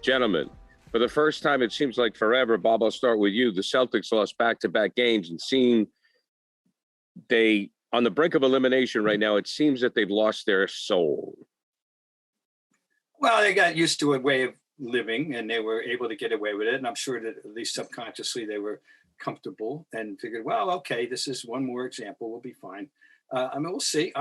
Gentlemen, for the first time, it seems like forever, Bob, I'll start with you. The Celtics lost back-to-back games, and seeing they on the brink of elimination right now, it seems that they've lost their soul. Well, they got used to a way of living, and they were able to get away with it. And I'm sure that at least subconsciously they were comfortable and figured, well, okay, this is one more example. We'll be fine. I mean, we'll see.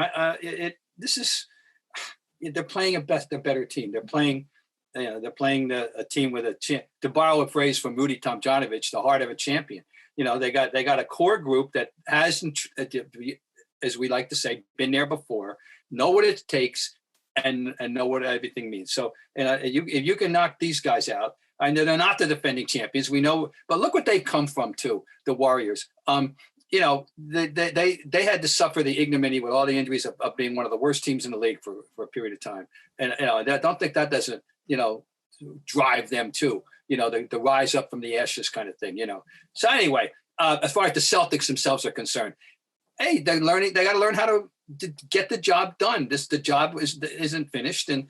They're playing a better team. They're playing a team with to borrow a phrase from Rudy Tomjanovich, the heart of a champion. They got a core group that hasn't, as we like to say, been there before, know what it takes, and know what everything means. So, if you can knock these guys out, I know they're not the defending champions, we know, but look what they've come from too, the Warriors. They had to suffer the ignominy with all the injuries of being one of the worst teams in the league for a period of time. And I don't think that doesn't, drive them too, the rise up from the ashes kind of thing, So anyway, as far as the Celtics themselves are concerned, hey, they got to learn how to get the job done. The job isn't finished. And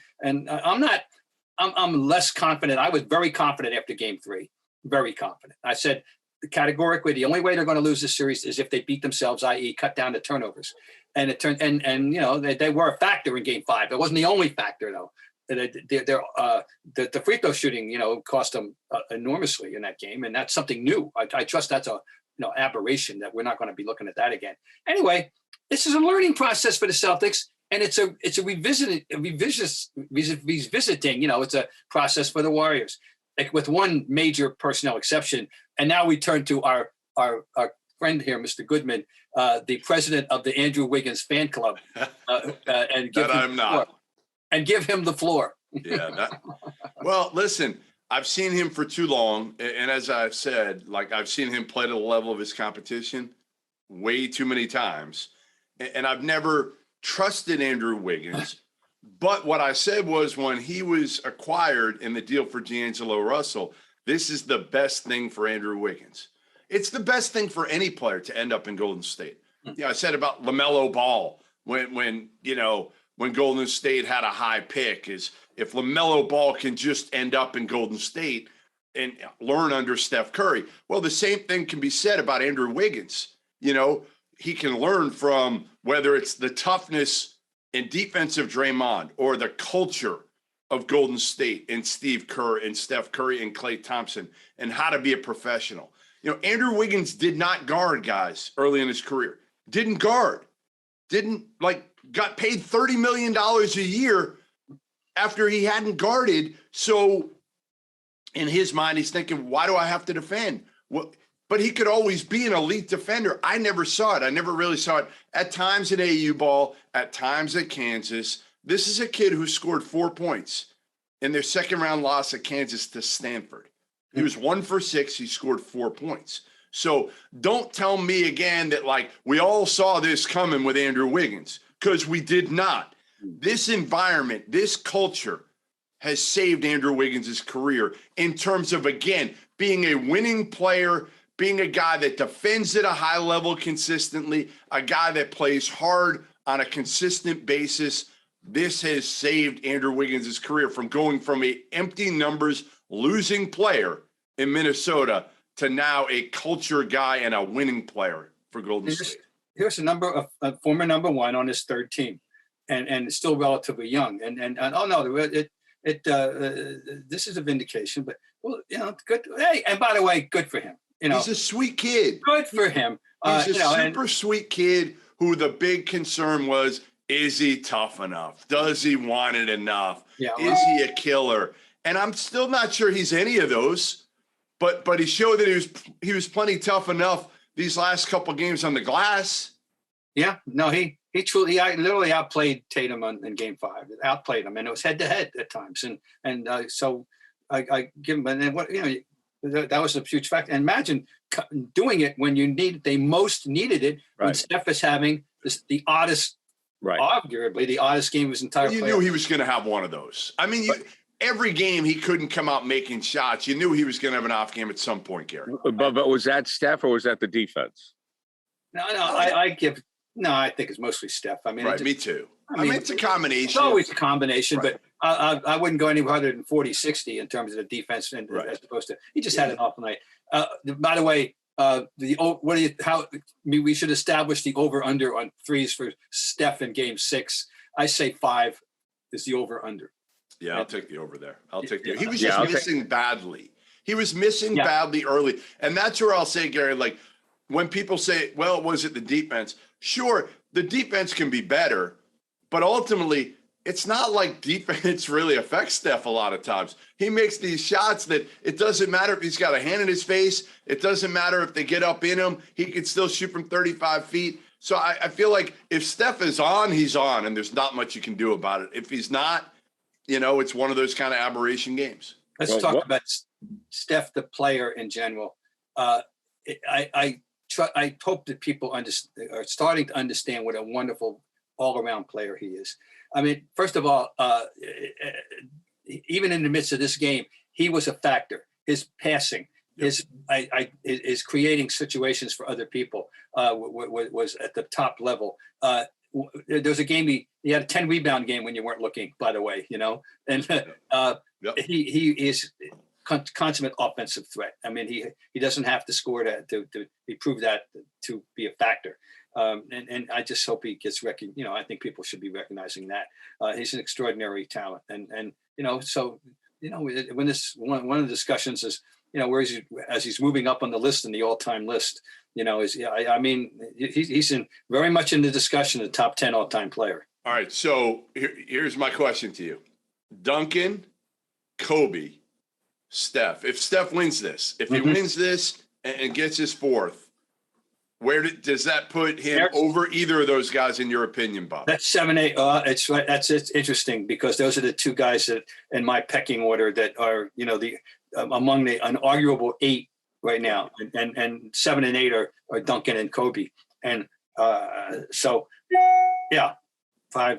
I'm less confident. I was very confident after game 3, very confident. I said categorically, the only way they're going to lose this series is if they beat themselves, i.e. cut down the turnovers. And it turned, they were a factor in game 5. It wasn't the only factor though. The free throw shooting, cost them enormously in that game, and that's something new. I trust that's a aberration, that we're not going to be looking at that again. Anyway, this is a learning process for the Celtics, and it's a revisiting. It's a process for the Warriors, like with one major personnel exception. And now we turn to our friend here, Mr. Goodman, the president of the Andrew Wiggins fan club, and give that I'm not. And give him the floor. Yeah. Well, listen, I've seen him for too long. And as I've said, I've seen him play to the level of his competition way too many times. And I've never trusted Andrew Wiggins. But what I said was, when he was acquired in the deal for D'Angelo Russell, this is the best thing for Andrew Wiggins. It's the best thing for any player to end up in Golden State. I said about LaMelo Ball when Golden State had a high pick, is if LaMelo Ball can just end up in Golden State and learn under Steph Curry. Well, the same thing can be said about Andrew Wiggins. He can learn from, whether it's the toughness and defensive Draymond or the culture of Golden State and Steve Kerr and Steph Curry and Klay Thompson, and how to be a professional. Andrew Wiggins did not guard guys early in his career. Didn't guard. Got paid $30 million a year after he hadn't guarded. So in his mind, he's thinking, why do I have to defend? Well, but he could always be an elite defender. I never saw it. I never really saw it. At times at AU ball, at times at Kansas. This is a kid who scored 4 points in their second round loss at Kansas to Stanford. He was 1 for 6. He scored 4 points. So don't tell me again that we all saw this coming with Andrew Wiggins, because we did not. This environment, this culture has saved Andrew Wiggins' career in terms of, again, being a winning player, being a guy that defends at a high level consistently, a guy that plays hard on a consistent basis. This has saved Andrew Wiggins' career from going from a empty numbers losing player in Minnesota to now a culture guy and a winning player for Golden State. Here's a former number 1 on his third team, and still relatively young. This is a vindication. But good. Hey, and by the way, good for him. He's a sweet kid. Good for him. He's a super sweet kid who the big concern was, is he tough enough? Does he want it enough? Yeah, is he a killer? And I'm still not sure he's any of those. But he showed that he was plenty tough enough these last couple of games on the glass. Yeah, no, he literally outplayed Tatum in game 5. Outplayed him, and it was head to head at times. So I give him, and then that was a huge factor. And imagine doing it when they most needed it, when Steph is having the oddest, arguably the oddest game of his entire career. You knew he was going to have one of those. I mean, every game he couldn't come out making shots. You knew he was going to have an off game at some point, Gary. But was that Steph or was that the defense? I think it's mostly Steph. I mean, right, me too. I mean, it's a combination. It's always a combination, right. but I wouldn't go any further than 40-60 in terms of the defense, and right. as opposed to he just had an awful night. By the way, we should establish the over/under on threes for Steph in Game 6. I say 5 is the over/under. Yeah, I'll take the over there. I'll take the. He was just missing badly. He was missing badly early, and that's where I'll say, Gary, like when people say, "Well, was it the defense?" Sure, the defense can be better, but ultimately, it's not like defense really affects Steph a lot of times. He makes these shots that it doesn't matter if he's got a hand in his face. It doesn't matter if they get up in him. He can still shoot from 35 feet. So I feel like if Steph is on, he's on, and there's not much you can do about it. If he's not, it's one of those kind of aberration games. Let's talk about Steph, the player in general. I hope that people are starting to understand what a wonderful all-around player he is. I mean, first of all, even in the midst of this game, he was a factor. His passing, his creating situations for other people was at the top level. There was a game he had a 10 rebound game when you weren't looking, by the way, and he is consummate offensive threat. I mean, he doesn't have to score to prove that to be a factor. And I just hope he gets I think people should be recognizing that he's an extraordinary talent. And so when one of the discussions is where is he as he's moving up on the list in the all-time list, he's very much in the discussion of the top 10 all-time player. All right, so here's my question to you: Duncan, Kobe, Steph. If Steph wins this, if he wins this and gets his fourth, where does that put him over either of those guys, in your opinion, Bob? That's 7, 8. It's right. It's interesting because those are the two guys that in my pecking order that are, among the unarguable 8 right now, and 7 and 8 are Duncan and Kobe, and 5,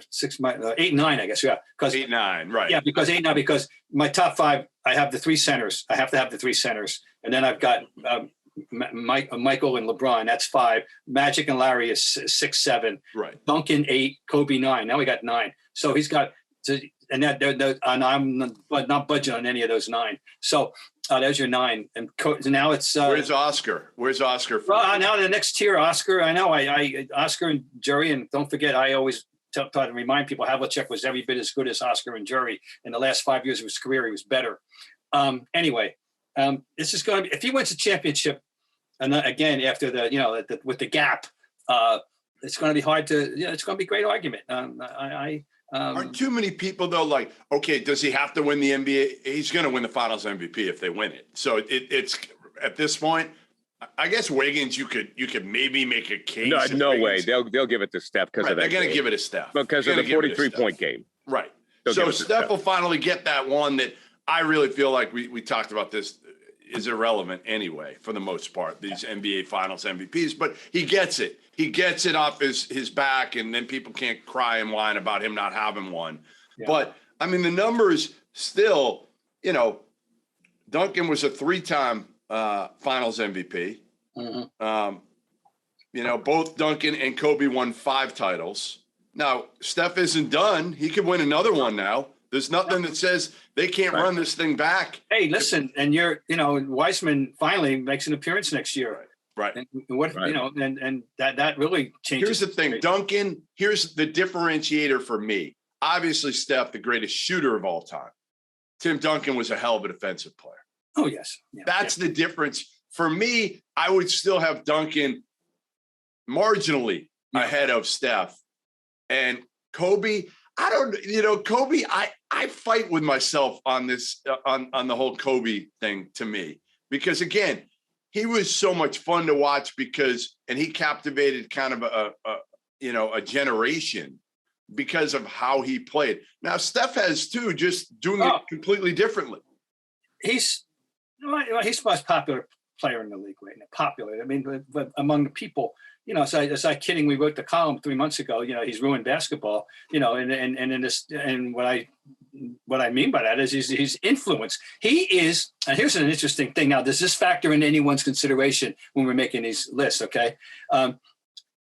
6, 8, 9, I guess, because 8, 9, right? Yeah, because 8, 9, because my top 5, I have the 3 centers. I have to have the 3 centers, and then I've got Michael and LeBron. That's 5. Magic and Larry is 6, 7. Right. Duncan 8, Kobe 9. Now we got 9. So he's got and I'm not budging on any of those 9. So there's your 9. And now it's where's Oscar? Where's Oscar? Now the next tier, Oscar. I know I Oscar and Jerry, and don't forget, I always try to remind people Havlicek was every bit as good as Oscar and Jerry. In the last 5 years of his career, he was better. Anyway, this is going to be, if he wins a championship, and again after with the gap, it's going to be hard to. It's going to be a great argument. Aren't too many people though? Like, okay, does he have to win the NBA? He's going to win the Finals MVP if they win it. So it's at this point. I guess Wiggins, you could maybe make a case. No way. They'll give it to Steph because of that. They're going to give it to Steph because of the 43-point game. Right. So Steph will finally get that one that I really feel like we talked about this is irrelevant anyway for the most part. These NBA Finals MVPs, but he gets it. He gets it off his back, and then people can't cry and whine about him not having one. Yeah. But I mean, the numbers still. Duncan was a 3-time. Finals MVP. Both Duncan and Kobe won 5 titles. Now, Steph isn't done. He could win another one now. There's nothing that says they can't run this thing back. Hey, listen, and Wiseman finally makes an appearance next year. Right. And and that really changes. Here's the thing, Duncan, here's the differentiator for me. Obviously, Steph, the greatest shooter of all time. Tim Duncan was a hell of a defensive player. Oh, yes. Yeah, That's the difference. For me, I would still have Duncan marginally ahead of Steph. And Kobe, Kobe, I fight with myself on this, on the whole Kobe thing to me. Because, again, he was so much fun to watch and he captivated kind of a generation because of how he played. Now, Steph has too, just doing it completely differently. He's the most popular player in the league right now. Popular. I mean, but among the people, as I kidding, we wrote the column 3 months ago. He's ruined basketball. And what I mean by that is he's influence. He is. And here's an interesting thing. Now, does this factor in anyone's consideration when we're making these lists? Okay,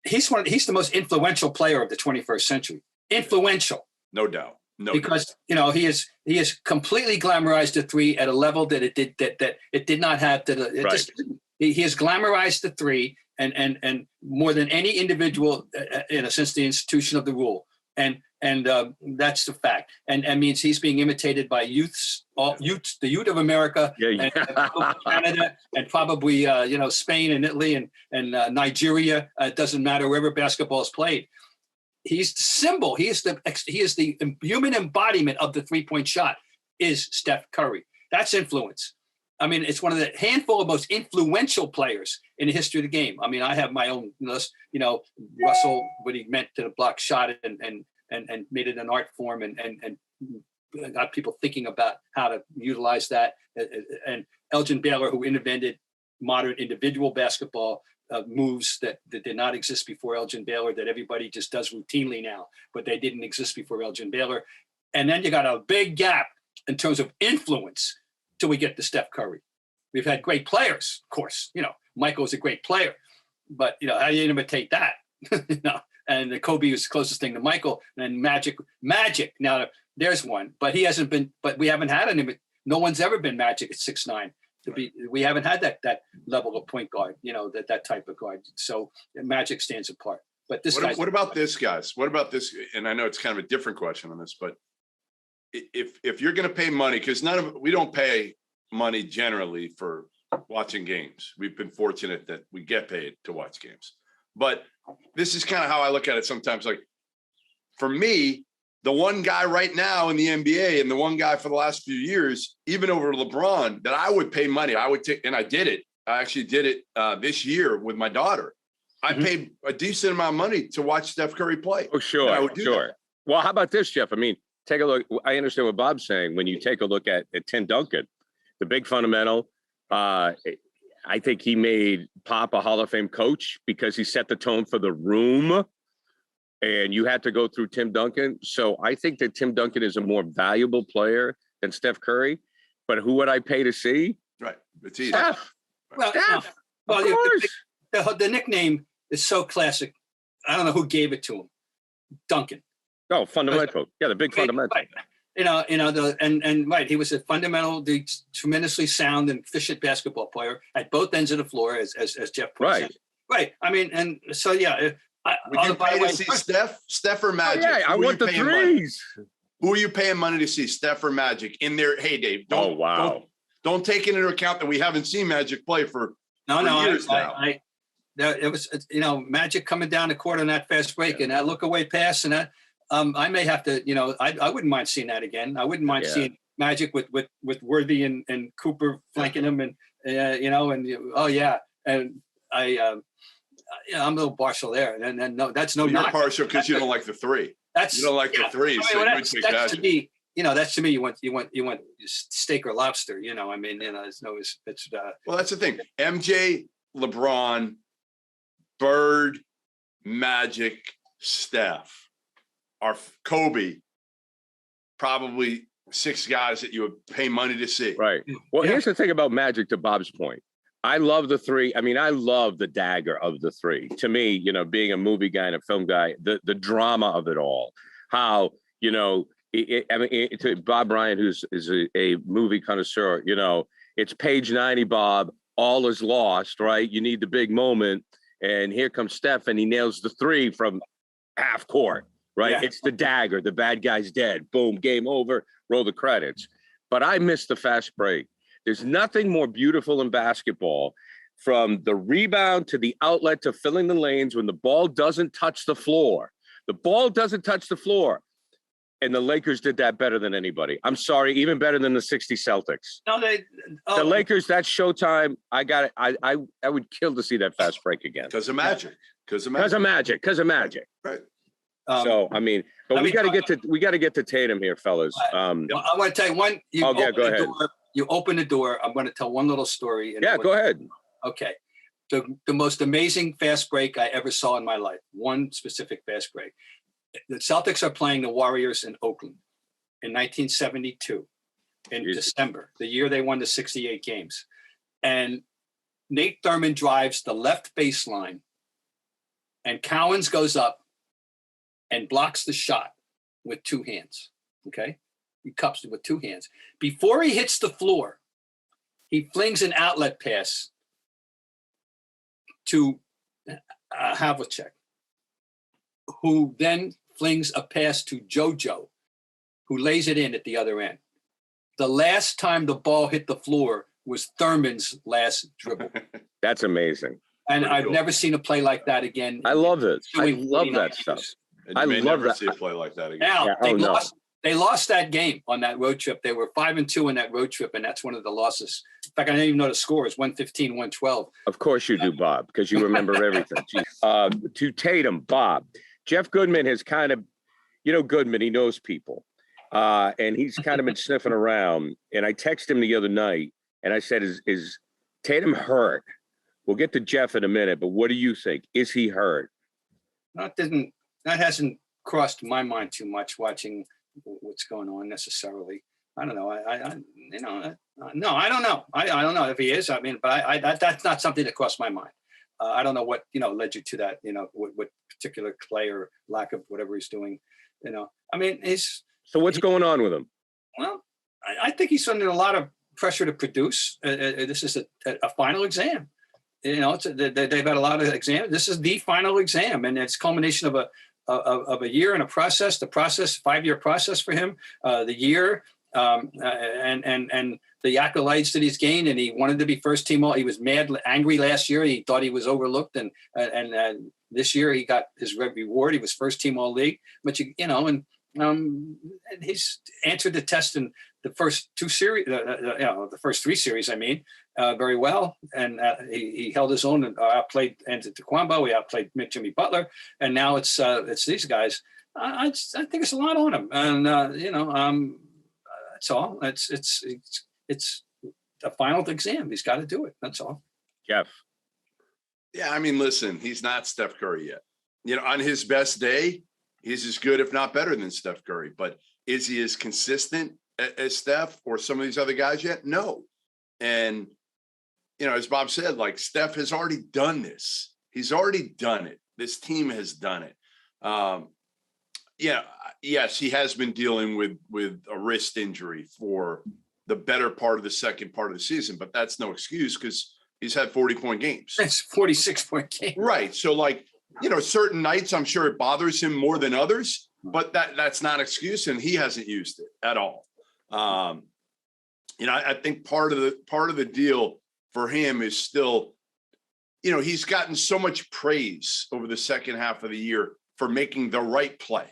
he's the most influential player of the 21st century. Influential. No doubt. No, because he is completely glamorized the three at a level that it did not have. He has glamorized the three and more than any individual since the institution of the rule. And that's the fact. And means he's being imitated by the youth of America, and Canada, and probably Spain and Italy and Nigeria. It doesn't matter, wherever basketball is played. He's the symbol. He is the human embodiment of the 3-point shot. Is Steph Curry? That's influence. I mean, it's one of the handful of most influential players in the history of the game. I mean, I have my own list. Russell, what he meant to the block shot and made it an art form and got people thinking about how to utilize that. And Elgin Baylor, who invented modern individual basketball. Moves that did not exist before Elgin Baylor, that everybody just does routinely now, but they didn't exist before Elgin Baylor. And then you got a big gap in terms of influence till we get to Steph Curry. We've had great players, of course. Michael's a great player, but how do you imitate that? And Kobe was the closest thing to Michael, and Magic. Now there's one, but he hasn't been. But we haven't had no one's ever been Magic at 6'9". We haven't had that level of point guard, that type of guard. So Magic stands apart. But this guy. What about this, guys? What about this? And I know it's kind of a different question on this, but if you're going to pay money, because we don't pay money generally for watching games. We've been fortunate that we get paid to watch games. But this is kind of how I look at it sometimes. Like, for me, the one guy right now in the NBA and the one guy for the last few years, even over LeBron, that I would pay money, I would take, and I did it. I actually did it this year with my daughter. I paid a decent amount of money to watch Steph Curry play. Oh, sure, sure. Well, how about this, Jeff? I mean, take a look. I understand what Bob's saying. When you take a look at Tim Duncan, the big fundamental, I think he made Pop a Hall of Fame coach because he set the tone for the room. And you had to go through Tim Duncan. So I think that Tim Duncan is a more valuable player than Steph Curry. But who would I pay to see? Right. It's easy. Steph. Well, Steph. Well, the nickname is so classic. I don't know who gave it to him. Duncan. Oh, fundamental. Yeah, the big fundamental. Right. Right. He was a fundamental, tremendously sound and efficient basketball player at both ends of the floor, as Jeff points out. Right. I mean, and so, yeah. Would you pay to see Steph or Magic? Oh, yeah, I want the threes. Who are you paying money to see, Steph or Magic, in their heyday? Don't take into account that we haven't seen Magic play for years now. It was Magic coming down the court on that fast break and that look away pass, and that I may have to I wouldn't mind seeing that again. I wouldn't mind seeing Magic with Worthy and Cooper flanking him and I'm a little partial there, and no, that's no. You're partial because you don't like the three. You don't like the threes. I mean, so that's to me. That's to me. You want steak or lobster. I mean, it's no. It's. Well, that's the thing. MJ, LeBron, Bird, Magic, Steph, are Kobe. Probably 6 guys that you would pay money to see. Right. Well, here's the thing about Magic. To Bob's point. I love the three. I mean, I love the dagger of the three. To me, being a movie guy and a film guy, the drama of it all, how, to Bob Ryan, is a movie connoisseur, it's page 90, Bob, all is lost, right? You need the big moment. And here comes Steph and he nails the three from half court, right? Yeah. It's the dagger. The bad guy's dead. Boom, game over, roll the credits. But I missed the fast break. There's nothing more beautiful in basketball, from the rebound to the outlet to filling the lanes, when the ball doesn't touch the floor. The ball doesn't touch the floor. And the Lakers did that better than anybody. I'm sorry, even better than the 60 Celtics. No, the Lakers, that's showtime. I got it. I would kill to see that fast break again. Because of Magic. Because of Magic. Right. So I mean, we got to get to Tatum here, fellas. I want to tell you one. Go ahead. You open the door. I'm going to tell one little story. Go ahead. Okay. The most amazing fast break I ever saw in my life. One specific fast break. The Celtics are playing the Warriors in Oakland in 1972 in December, the year they won the 68 games. And Nate Thurman drives the left baseline and Cowens goes up and blocks the shot with 2 hands. Okay, he cups it with 2 hands. Before he hits the floor, he flings an outlet pass to Havlicek, who then flings a pass to JoJo, who lays it in at the other end. The last time the ball hit the floor was Thurman's last dribble. That's amazing. And I've never seen a play like that again. I love it. I love that stuff. And you may never see a play like that again. Now, Yeah, they lost that game on that road trip. They were 5-2 in that road trip, and that's one of the losses. In fact, I didn't even know the score. It's 115, 112. Of course you do, Bob, because you remember everything. To Tatum, Bob, Jeff Goodman has kind of, Goodman, he knows people. And he's kind of been sniffing around. And I texted him the other night, and I said, is Tatum hurt? We'll get to Jeff in a minute, but what do you think? Is he hurt? That hasn't crossed my mind too much watching what's going on necessarily. I don't know. No, I don't know. I don't know if he is. I mean, but that's not something that crossed my mind. I don't know what, led you to that, what particular play or lack of whatever he's doing, I mean, So what's going on with him? Well, I think he's under a lot of pressure to produce. This is a final exam. They've had a lot of exams. This is the final exam, and it's culmination of a year and a process. The process, 5-year process for him. The year and the accolades that he's gained, and he wanted to be first team all. He was angry last year. He thought he was overlooked, and this year he got his reward. He was first team all league. But he's answered the test in the first 2 series, the first 3 series, very well. And he held his own and outplayed Antetokounmpo. He outplayed Jimmy Butler. And now it's these guys. I think it's a lot on him. And, that's all. It's a final exam. He's got to do it. That's all. Jeff. Yeah, listen, he's not Steph Curry yet. On his best day, he's as good, if not better than Steph Curry. But is he as consistent as Steph or some of these other guys yet? No. And, as Bob said, Steph has already done this. He's already done it. This team has done it. Yes, he has been dealing with a wrist injury for the better part of the second part of the season, but that's no excuse because he's had 40-point games. It's 46-point game. Right. So certain nights, I'm sure it bothers him more than others, but that's not an excuse, and he hasn't used it at all. I think part of the deal for him is still, he's gotten so much praise over the second half of the year for making the right play.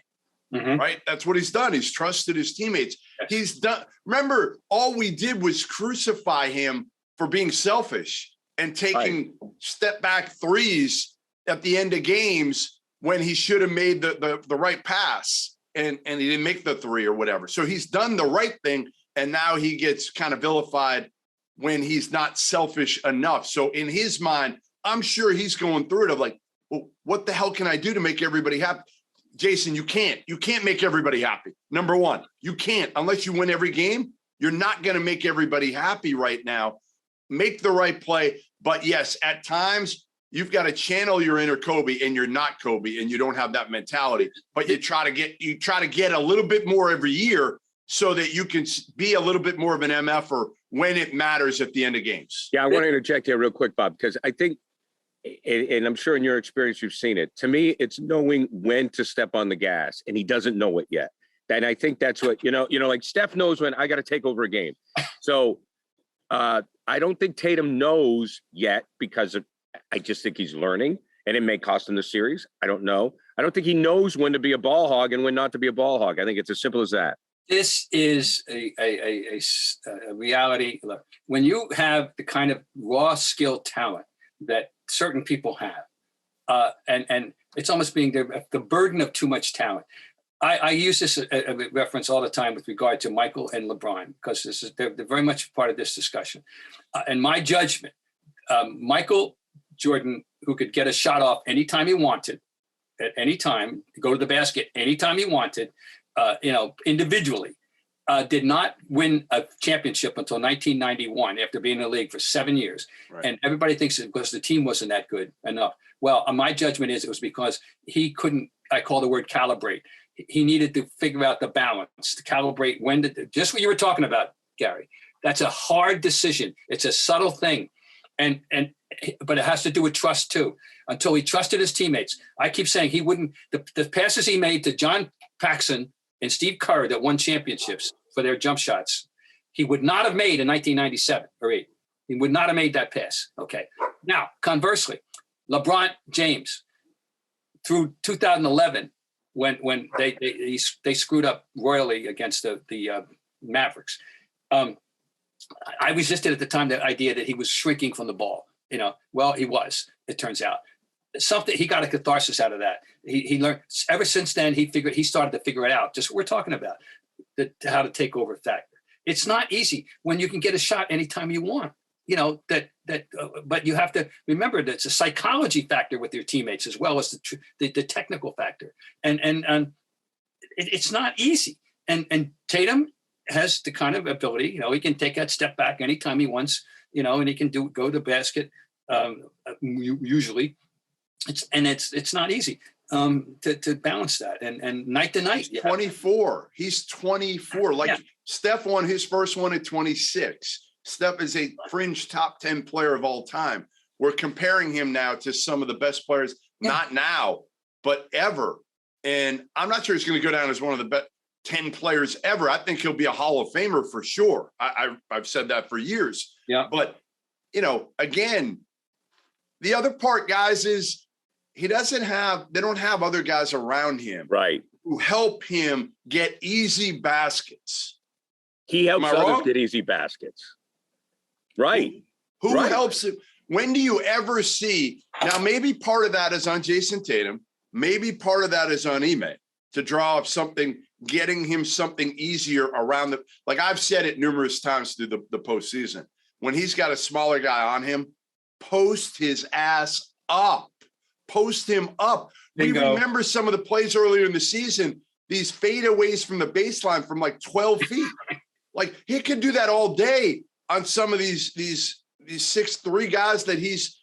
Mm-hmm. Right. That's what he's done. He's trusted his teammates. Yes. He's done. Remember, all we did was crucify him for being selfish and taking step back threes at the end of games when he should have made the right pass and he didn't make the 3 or whatever. So he's done the right thing. And now he gets kind of vilified when he's not selfish enough. So in his mind, I'm sure he's going through it of well, what the hell can I do to make everybody happy? Jason, you can't make everybody happy. Number one, you can't, unless you win every game. You're not going to make everybody happy right now. Make the right play. But yes, at times you've got to channel your inner Kobe, and you're not Kobe, and you don't have that mentality, but you try to get a little bit more every year so that you can be a little bit more of an MFer when it matters at the end of games. Yeah. I want to interject here real quick, Bob, because I think, and I'm sure in your experience, you've seen it. To me, it's knowing when to step on the gas, and he doesn't know it yet. And I think that's what, like Steph knows when I got to take over a game. So I don't think Tatum knows yet because I just think he's learning, and it may cost him the series. I don't know. I don't think he knows when to be a ball hog and when not to be a ball hog. I think it's as simple as that. This is a reality. Look, when you have the kind of raw skill talent that certain people have, and it's almost being the burden of too much talent. I use this a reference all the time with regard to Michael and LeBron, because they're very much part of this discussion. In my judgment, Michael Jordan, who could get a shot off anytime he wanted, at any time, go to the basket anytime he wanted, individually. did not win a championship until 1991 after being in the league for 7 years. Right. And everybody thinks it's because the team wasn't that good enough. Well, my judgment is it was because he couldn't, I call the word calibrate. He needed to figure out the balance, to calibrate when to, just what you were talking about, Gary. That's a hard decision. It's a subtle thing. But it has to do with trust too. Until he trusted his teammates. I keep saying he wouldn't, the passes he made to John Paxson and Steve Kerr that won championships for their jump shots, he would not have made in 1997 or 8. He would not have made that pass. Okay. Now, conversely, LeBron James, through 2011, when they screwed up royally against the Mavericks, I resisted at the time the idea that he was shrinking from the ball. Well, he was. It turns out something he got a catharsis out of that. He learned ever since then. He started to figure it out. Just what we're talking about, how to take over factor. It's not easy when you can get a shot anytime you want. But you have to remember that it's a psychology factor with your teammates as well as the technical factor, and it's not easy. And Tatum has the kind of ability, he can take that step back anytime he wants, and he can go to the basket. Usually, it's not easy to balance that and night to night. He's 24. He's 24. Steph won his first one at 26. Steph is a fringe top 10 player of all time. We're comparing him now to some of the best players, not now, but ever. And I'm not sure he's going to go down as one of the best 10 players ever. I think he'll be a Hall of Famer for sure. I've said that for years. Yeah. But, again, the other part, guys, is they don't have other guys around him. Right. Who help him get easy baskets. He helps others get easy baskets. Right. Who helps him? When do you ever see? Now, maybe part of that is on Jayson Tatum. Maybe part of that is on Ime to draw up something, getting him something easier around like I've said it numerous times through the postseason. When he's got a smaller guy on him, post his ass up. Post him up. Bingo. We remember some of the plays earlier in the season, these fadeaways from the baseline from like 12 feet. Like he could do that all day on some of these 6'3" guys that he's,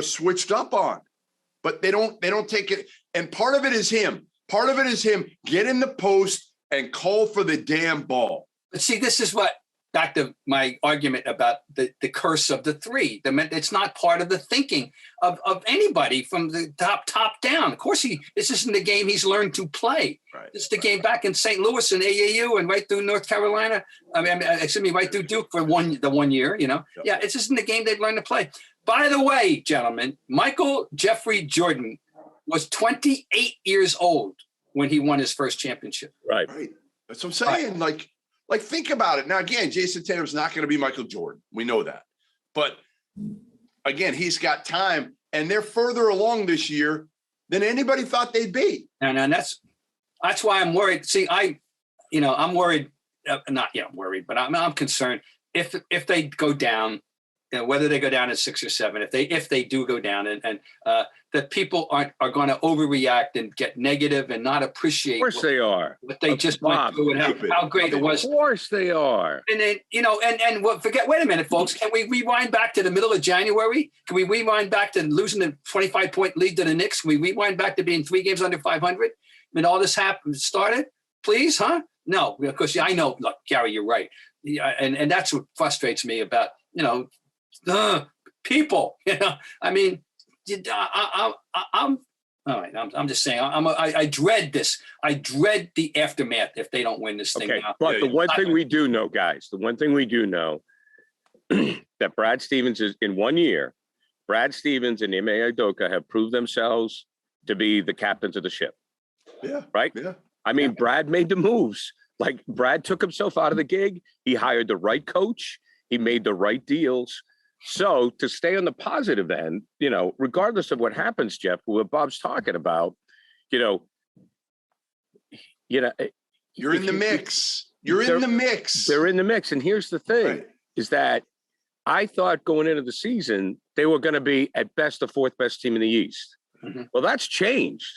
switched up on. But they don't take it. And part of it is him. Part of it is him. Get in the post and call for the damn ball. But see, this is what back to my argument about the curse of the three. It's not part of the thinking of anybody from the top down. Of course, this isn't the game he's learned to play. Right. It's the game back in St. Louis and AAU and right through North Carolina. Right through Duke for the 1 year, Yep. Yeah, it's just the game they've learned to play. By the way, gentlemen, Michael Jeffrey Jordan was 28 years old when he won his first championship. Right. That's what I'm saying. Right. Like, think about it. Now, again, Jayson Tatum's not going to be Michael Jordan. We know that. But, again, he's got time, and they're further along this year than anybody thought they'd be. And that's why I'm worried. See, I'm worried. Not worried, but I'm concerned if they go down, whether they go down at 6 or 7, if they do go down, and that people are going to overreact and get negative and not appreciate. Of course they are. What they just went through and how great it was. Of course they are. And then and wait a minute, folks. Can we rewind back to the middle of January? Can we rewind back to losing the 25-point lead to the Knicks? Can we rewind back to being 3 games under 500 when all this started? Please, huh? No, because I know. Look, Gary, you're right. Yeah, and that's what frustrates me about people. I mean, I'm all right. I'm just saying. I dread this. I dread the aftermath if they don't win this thing. Okay, but the one thing we do know, guys, that Brad Stevens is in 1 year. Brad Stevens and Ime Udoka have proved themselves to be the captains of the ship. Yeah. Right. Yeah. I mean, Brad made the moves. Like Brad took himself out of the gig. He hired the right coach. He made the right deals. So to stay on the positive end, regardless of what happens, Jeff, what Bob's talking about, you're in the mix. You're in the mix. They're in the mix. And here's the thing is that I thought going into the season, they were going to be at best the 4th best team in the East. Mm-hmm. Well, that's changed.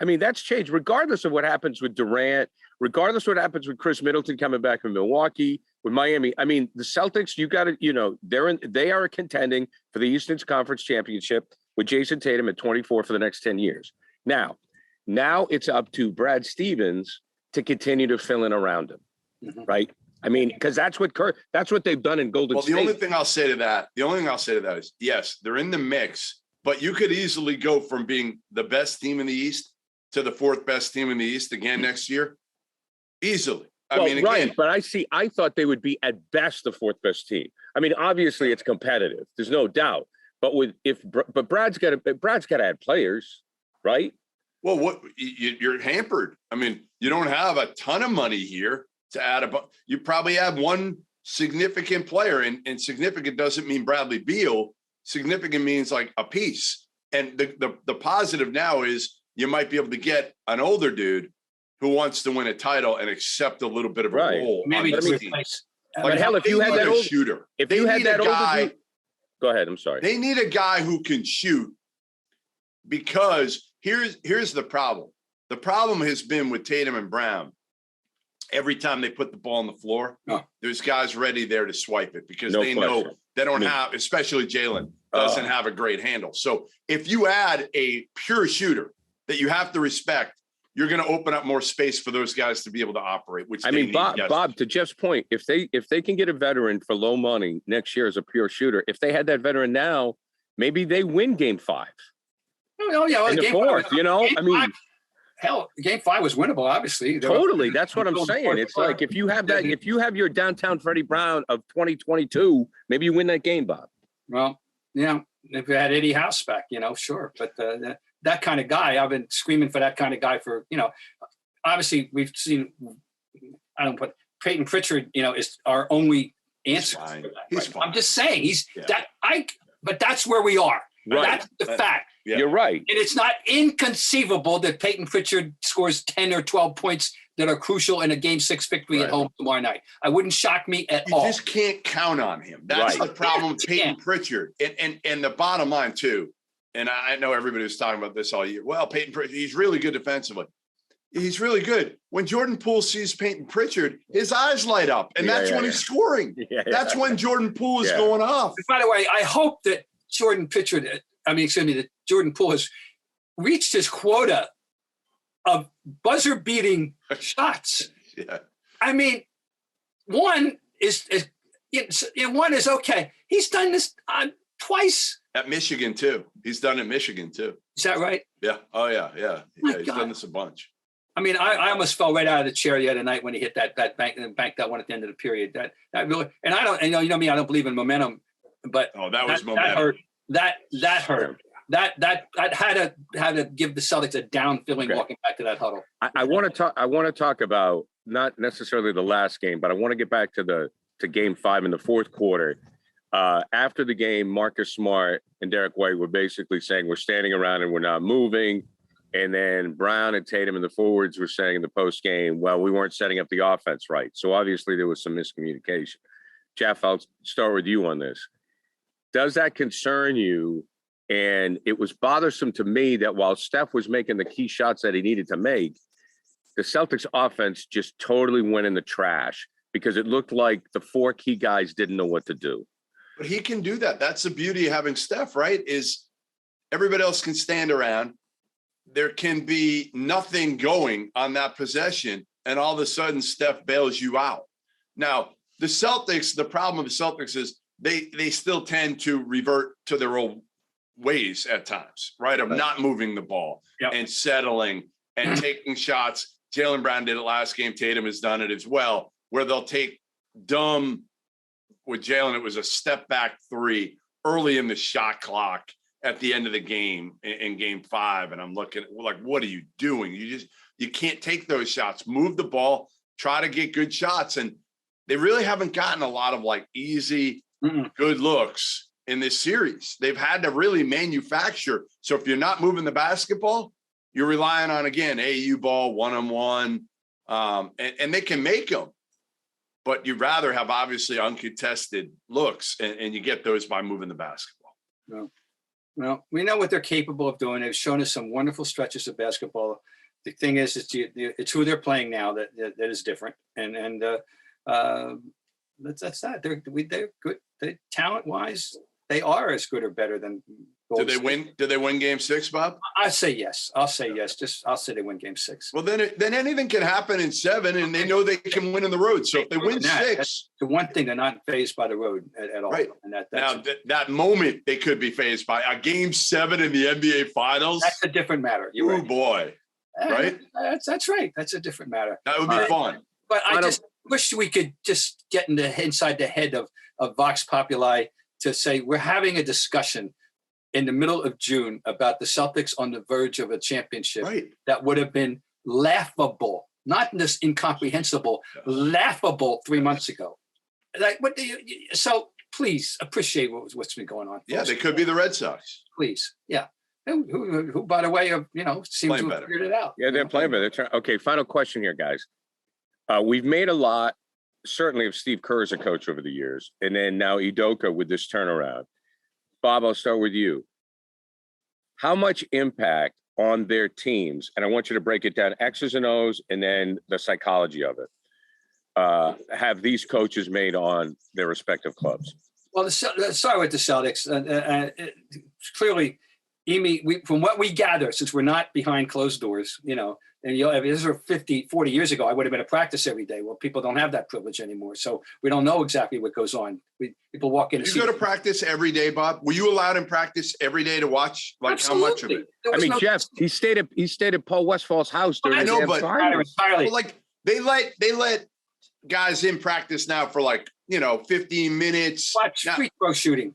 I mean, that's changed regardless of what happens with Durant, regardless of what happens with Chris Middleton coming back from Milwaukee, with Miami. I mean, the Celtics, you got to, they are contending for the Eastern Conference Championship with Jayson Tatum at 24 for the next 10 years. Now it's up to Brad Stevens to continue to fill in around him, right? I mean, because that's what they've done in Golden State. The only thing I'll say to that is, yes, they're in the mix, but you could easily go from being the best team in the East to the fourth best team in the East again next year. Easily. Right. But I thought they would be at best the fourth best team. I mean, obviously it's competitive. There's no doubt. But Brad's got to add players, right? Well, you're hampered. I mean, you don't have a ton of money here to add you probably have one significant player, and significant doesn't mean Bradley Beal. Significant means like a piece. And the positive now is you might be able to get an older dude who wants to win a title and accept a little bit of a role. Maybe on the team. Like, hell, if you had that shooter, if you had that guy, go ahead. I'm sorry. They need a guy who can shoot, because here's the problem. The problem has been with Tatum and Brown. Every time they put the ball on the floor, there's guys ready there to swipe it, because know they don't have, especially Jalen doesn't have a great handle. So if you add a pure shooter that you have to respect, you're going to open up more space for those guys to be able to operate. Which Bob, to Jeff's point, if they can get a veteran for low money next year as a pure shooter, if they had that veteran now, maybe they win Game 5. Oh yeah, in the fourth. Hell, Game 5 was winnable, obviously. Totally. That's what I'm saying. It's like if you have your downtown Freddie Brown of 2022, maybe you win that game, Bob. Well, yeah, if you had Eddie House back, sure. But that kind of guy, I've been screaming for that kind of guy for, obviously we've seen, Peyton Pritchard, is our only answer. He's fine. I'm just saying but that's where we are. Right. That's the fact. Yeah. You're right. And it's not inconceivable that Peyton Pritchard scores 10 or 12 points that are crucial in a Game 6 victory at home tomorrow night. It wouldn't shock me at all. You just can't count on him. That's the problem with Peyton Pritchard. And the bottom line, too, and I know everybody was talking about this all year. Well, Peyton Pritchard, he's really good defensively. He's really good. When Jordan Poole sees Peyton Pritchard, his eyes light up, and that's when he's scoring. That's when Jordan Poole is going off. By the way, I hope that Jordan Poole has reached his quota of buzzer-beating shots. Yeah. I mean, one is okay. He's done this twice. At Michigan, too. He's done it at Michigan, too. Is that right? Yeah. Oh, yeah. He's done this a bunch. I mean, I almost fell right out of the chair the other night when he hit that bank that one at the end of the period. That really, and I don't, you know me, I don't believe in momentum, but that was momentum. That hurt. That hurt. That had to give the Celtics a down feeling walking back to that huddle. I want to talk about not necessarily the last game, but I want to get back to Game 5 in the fourth quarter. After the game, Marcus Smart and Derek White were basically saying we're standing around and we're not moving. And then Brown and Tatum and the forwards were saying in the post game, well, we weren't setting up the offense right. So obviously there was some miscommunication. Jeff, I'll start with you on this. Does that concern you? And it was bothersome to me that while Steph was making the key shots that he needed to make, the Celtics offense just totally went in the trash because it looked like the four key guys didn't know what to do. But he can do that. That's the beauty of having Steph, right? Is everybody else can stand around. There can be nothing going on that possession, and all of a sudden Steph bails you out. Now, the Celtics, the problem with the Celtics is they still tend to revert to their old ways at times, right? Of not moving the ball and settling and taking shots. Jaylen Brown did it last game. Tatum has done it as well, where they'll take dumb with Jaylen. It was a step back three early in the shot clock at the end of the game in Game 5. And I'm looking at like, what are you doing? You can't take those shots, move the ball, try to get good shots. And they really haven't gotten a lot of like easy, good looks in this series. They've had to really manufacture. So if you're not moving the basketball, you're relying on, again, AU ball, one-on-one, and they can make them. But you'd rather have obviously uncontested looks, and you get those by moving the basketball. Well, we know what they're capable of doing. They've shown us some wonderful stretches of basketball the thing is, it's who they're playing now that is different, and that's that. They're good. Talent wise, they are as good or better than. Did they win? Did they win Game 6, Bob? I say yes. I'll say yes. I'll say they win Game 6. Well, then anything can happen in 7, and they know they can win in the road. So if they win 6, the one thing, they're not phased by the road at all. Right. And that moment they could be phased by a Game 7 in the NBA Finals. That's a different matter. You're right. Boy, right? That's right. That's a different matter. That would be fun. But I just wish we could just get inside the head of Vox Populi to say we're having a discussion in the middle of June about the Celtics on the verge of a championship. Right. That would have been laughable, not just incomprehensible, laughable 3 months ago. Like, what do you? So please appreciate what's been going on. Yeah, they could be the Red Sox. Please, yeah. Who by the way, seem to have figured it out. Yeah, they're playing better. Okay, final question here, guys. We've made a lot, certainly, of Steve Kerr as a coach over the years, and then now Udoka with this turnaround. Bob, I'll start with you. How much impact on their teams, and I want you to break it down, X's and O's, and then the psychology of it, have these coaches made on their respective clubs? Well, let's start with the Celtics. Clearly, Emi, from what we gather, since we're not behind closed doors, and if this were 50, 40 years ago, I would have been at practice every day. Well, people don't have that privilege anymore. So we don't know exactly what goes on. People walk in. You go to practice every day, Bob? Were you allowed in practice every day to watch? Like, absolutely. How much of it? I mean, Jeff, he stayed at Paul Westfall's house during the damn finals. Well, like they let guys in practice now for 15 minutes. Watch free throw shooting.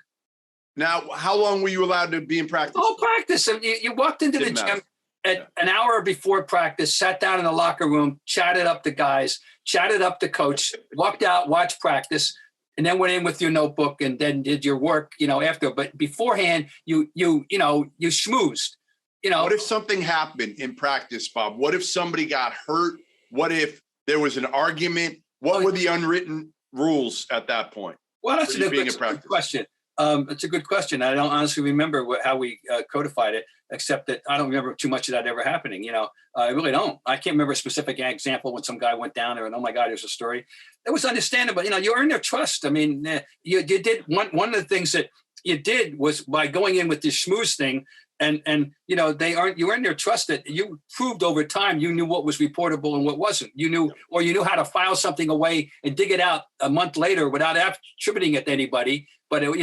Now, how long were you allowed to be in practice? Oh, practice. You walked into the gym at an hour before practice, sat down in the locker room, chatted up the guys, chatted up the coach, walked out, watched practice, and then went in with your notebook and then did your work, after. But beforehand, you schmoozed. What if something happened in practice, Bob? What if somebody got hurt? What if there was an argument? What were the unwritten rules at that point? Well, that's a good question. It's a good question. I don't honestly remember how we codified it, except that I don't remember too much of that ever happening. I really don't. I can't remember a specific example when some guy went down there and, oh my God, there's a story. It was understandable. You earned their trust. I mean, you did one of the things that you did was by going in with this schmooze thing, and you earned their trust that you proved over time you knew what was reportable and what wasn't. You knew how to file something away and dig it out a month later without attributing it to anybody. But it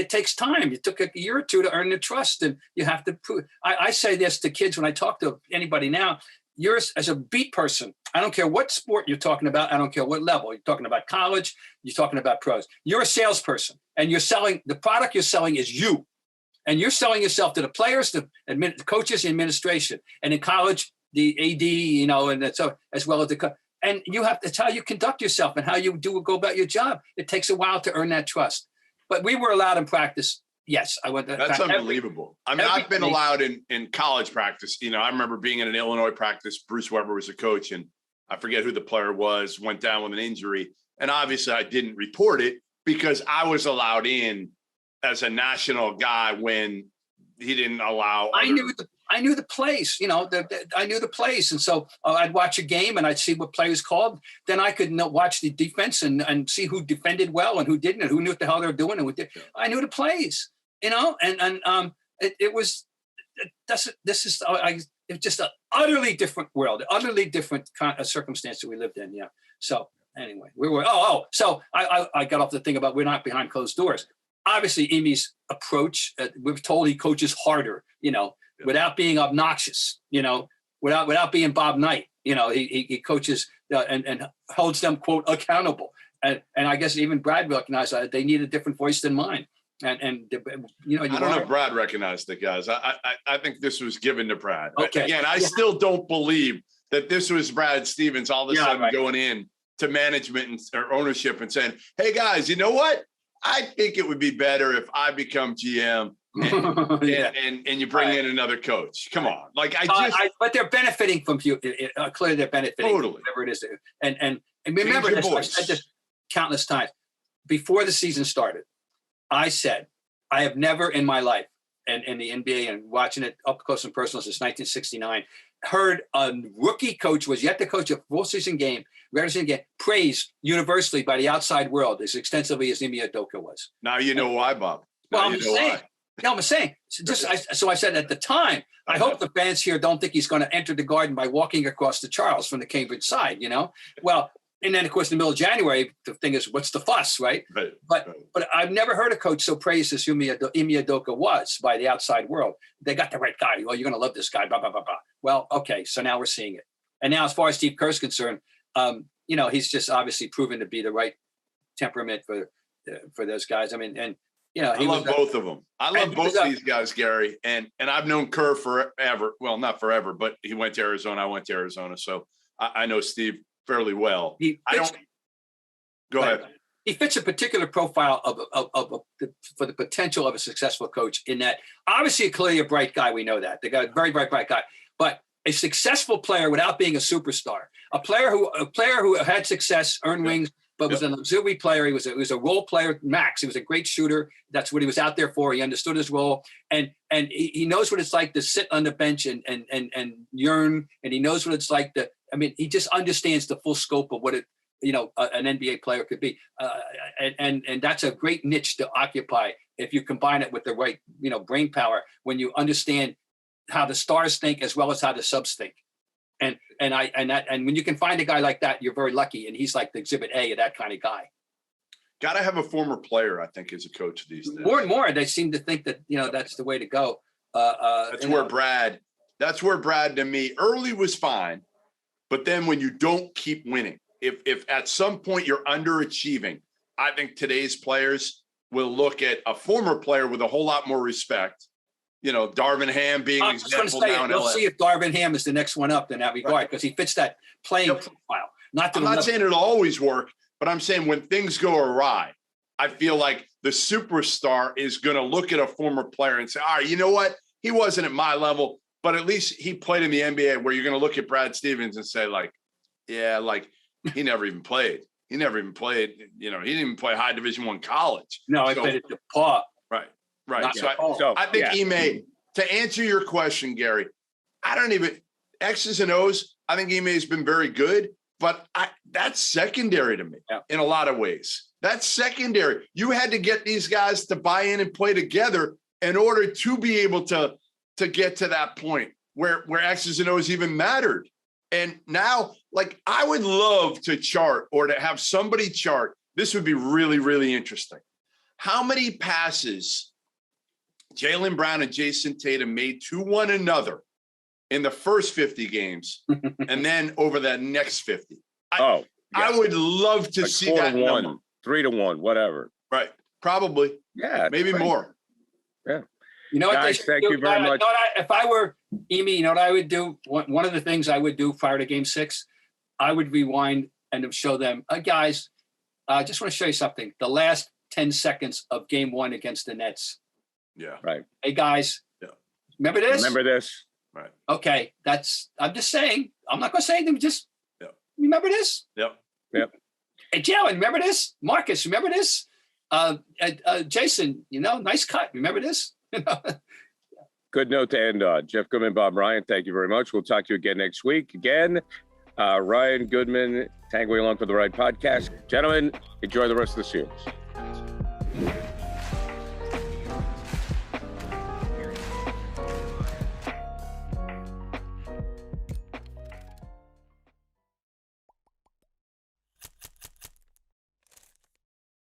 takes time. It took a year or two to earn the trust, and you have to prove. I say this to kids when I talk to anybody now. You're as a beat person. I don't care what sport you're talking about. I don't care what level you're talking about. College. You're talking about pros. You're a salesperson, and you're selling the product. You're selling is you, and you're selling yourself to the players, the coaches, the administration, and in college, the AD. And so as well as the. And it's how you conduct yourself and how you go about your job. It takes a while to earn that trust. But we were allowed in practice. Yes, I went. That's unbelievable. I've been allowed in college practice. I remember being in an Illinois practice. Bruce Weber was a coach, and I forget who the player was, went down with an injury. And obviously I didn't report it because I was allowed in as a national guy when he didn't allow. I knew the place, I knew the place. And so I'd watch a game and I'd see what players called. Then I could watch the defense and see who defended well and who didn't and who knew what the hell they were doing. And I knew the plays, it was just an utterly different world, utterly different circumstance that we lived in. Yeah. So anyway, we were, so I got off the thing about we're not behind closed doors. Obviously, Emi's approach, we've told he coaches harder, without being obnoxious, without being Bob Knight, he coaches and holds them, quote, accountable. And I guess even Brad recognized that they need a different voice than mine. I don't know if Brad recognized the guys. I think this was given to Brad. Okay. Again, I still don't believe that this was Brad Stevens all of a sudden going in to management or ownership and saying, hey guys, you know what? I think it would be better if I become GM and you bring in another coach. Come on. But they're benefiting from you. Clearly they're benefiting. Totally. Whatever it is. And remember this, I said this countless times. Before the season started, I said, I have never in my life in the NBA and watching it up close and personal since 1969, heard a rookie coach was yet to coach a full season game, regular season game, praised universally by the outside world as extensively as Ime Udoka was. Now you know why, Bob. Well, I'm saying. No, I'm saying. So I said at the time, I hope the fans here don't think he's going to enter the Garden by walking across the Charles from the Cambridge side, Well, and then, of course, in the middle of January, the thing is, what's the fuss, right? But I've never heard a coach so praised as Ime Udoka was by the outside world. They got the right guy. Well, you're going to love this guy, blah, blah, blah, blah. Well, okay, so now we're seeing it. And now as far as Steve Kerr's concerned, he's just obviously proven to be the right temperament for those guys. I mean, and, I love both of them. I love both these guys, Gary. And I've known Kerr forever. Well, not forever, but he went to Arizona. I went to Arizona. So I know Steve fairly well. Go ahead. He fits a particular profile for the potential of a successful coach in that obviously clearly a bright guy. We know that. They got a very, very bright guy, but a successful player without being a superstar, a player who had success, earned wings, but was an auxiliary player. He was a role player, max. He was a great shooter. That's what he was out there for. He understood his role, and he knows what it's like to sit on the bench and yearn, and he knows what it's like to. I mean, he just understands the full scope of what an NBA player could be, and that's a great niche to occupy if you combine it with the right brain power. When you understand how the stars think as well as how the subs think. And when you can find a guy like that, you're very lucky. And he's like the exhibit A of that kind of guy. Got to have a former player, I think, as a coach these days. More and more, they seem to think that that's the way to go. That's where Brad to me early was fine, but then when you don't keep winning, if at some point you're underachieving, I think today's players will look at a former player with a whole lot more respect. Darvin Ham being an example now in LA. We'll see if Darvin Ham is the next one up in that regard because he fits that playing profile. I'm not saying it'll always work, but I'm saying when things go awry, I feel like the superstar is going to look at a former player and say, all right, you know what? He wasn't at my level, but at least he played in the NBA, where you're going to look at Brad Stevens and say, he never even played. He didn't even play high Division I college. No, I played at DePaul. Right. So I think Ime, to answer your question, Gary, X's and O's, I think Ime has been very good, but that's secondary to me in a lot of ways. That's secondary. You had to get these guys to buy in and play together in order to be able to get to that point where X's and O's even mattered. And now, I would love to chart or to have somebody chart. This would be really, really interesting. How many passes Jaylen Brown and Jayson Tatum made to one another in the first 50 games and then over the next 50. I would love to see that number. 3-1, whatever. Right. Probably. Yeah. Maybe more. Yeah. You know what? Guys, thank you very much. If I were Ime, what I would do? One of the things I would do prior to Game 6, I would rewind and show them, guys, I just want to show you something. The last 10 seconds of Game 1 against the Nets. Yeah. Right. Hey, guys. Yeah. Remember this? Remember this. Right. Okay. I'm just saying. I'm not going to say anything. Just remember this. Yep. Hey, Jalen, remember this? Marcus, remember this? Jason, nice cut. Remember this? Good note to end on. Jeff Goodman, Bob Ryan, thank you very much. We'll talk to you again next week. Again, Ryan Goodman, Tanguay along for the Ride podcast. Gentlemen, enjoy the rest of the series.